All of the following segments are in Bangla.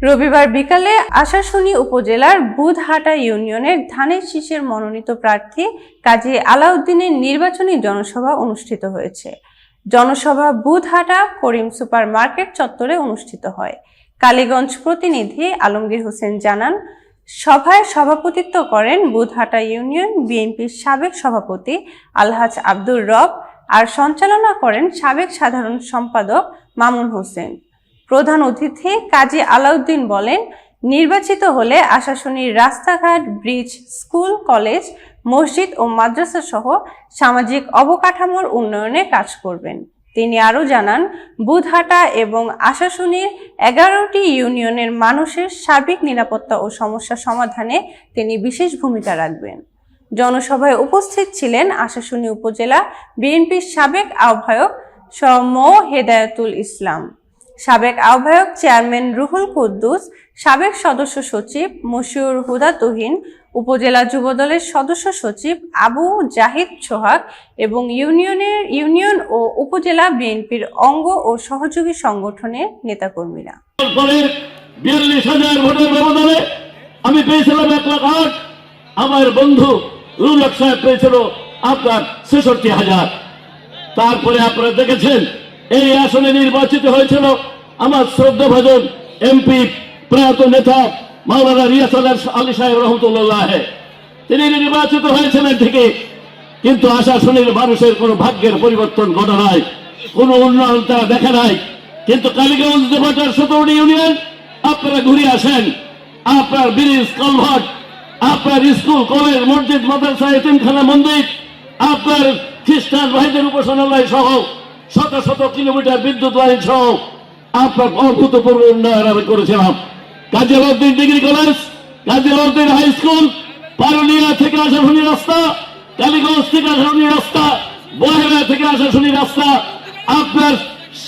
রবিবার বিকালে আশাশুনি উপজেলার বুধহাটা ইউনিয়নের ধানের শীষের মনোনীত প্রার্থী কাজী আলাউদ্দিনের নির্বাচনী জনসভা অনুষ্ঠিত হয়েছে। জনসভা বুধহাটা করিম সুপার মার্কেট চত্বরে অনুষ্ঠিত হয়। কালীগঞ্জ প্রতিনিধি আলমগীর হোসেন জানান, সভায় সভাপতিত্ব করেন বুধহাটা ইউনিয়ন বিএনপির সাবেক সভাপতি আলহাজ আব্দুর রব আর সঞ্চালনা করেন সাবেক সাধারণ সম্পাদক মামুন হোসেন। প্রধান অতিথি কাজী আলাউদ্দিন বলেন, নির্বাচিত হলে আশাশুনির রাস্তাঘাট, ব্রিজ, স্কুল, কলেজ, মসজিদ ও মাদ্রাসা সহ সামাজিক অবকাঠামোর উন্নয়নে কাজ করবেন। তিনি আরও জানান, বুধহাটা এবং আশাশুনির 11টি ইউনিয়নের মানুষের সার্বিক নিরাপত্তা ও সমস্যা সমাধানে তিনি বিশেষ ভূমিকা রাখবেন। জনসভায় উপস্থিত ছিলেন আশাশুনি উপজেলা বিএনপির সাবেক আহ্বায়ক মো হেদায়েতুল ইসলাম, সাবেক আহ্বায়ক চেয়ারম্যান রুহুল কুদ্দুস, সাবেক সদস্য সচিব মশিউর হুদা তুহিন, উপজেলা যুবদলের সদস্য সচিব আবু জাহিদ সোহাগ এবং ইউনিয়ন ও উপজেলা বিএনপির অঙ্গ ও সহযোগী সংগঠনের নেতাকর্মীরা। আমি পেয়েছিলাম 1,08,000, আমার বন্ধু রুহুল হক সাহেব পেয়েছিল আপনার 66,000। তারপরে আপনারা দেখেছেন এই আসনে নির্বাচিত হয়েছিল আমার শ্রদ্ধাভাজন এমপি প্রয়াত নেতা মাওলানা রিয়াসাত আলী সাহেব রহমতুল্লাহ। তিনি নির্বাচিত হয়েছিলেন ঠিকই, কিন্তু আশাশুনির মানুষের কোনো ভাগ্যের পরিবর্তন ঘটে নাই, কোনো উন্নয়ন তারা দেখে নাই। কিন্তু কালীগঞ্জ 17টি ইউনিয়ন আপনারা ঘুরে আসেন, আপনার ব্রিজ, কালভার্ট, আপনার স্কুল, কলেজ, মসজিদ, মাদ্রাসা, এতিমখানা, মন্দির, আপনার খ্রিস্টান ভাইদের উপাসনালয় সহ শত শত কিলোমিটার বিদ্যুৎ লাইন সহ আপনার অভূতপূর্ব উন্নয়ন আমি করেছিলাম। কাজী আলাউদ্দিন ডিগ্রি কলেজ, কাজী আলাউদ্দিন হাই স্কুল, পারুলিয়া থেকে আশাশুনি রাস্তা, কালীগঞ্জ থেকে আশাশুনি রাস্তা, বহেরা থেকে আশাশুনি রাস্তা, আপনার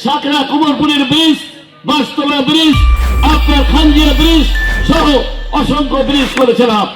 সাকরা কুমারপুরের ব্রিজ, বাঁশতলা ব্রিজ, আপনার খানজিয়া ব্রিজ সহ অসংখ্য ব্রিজ করেছিলাম।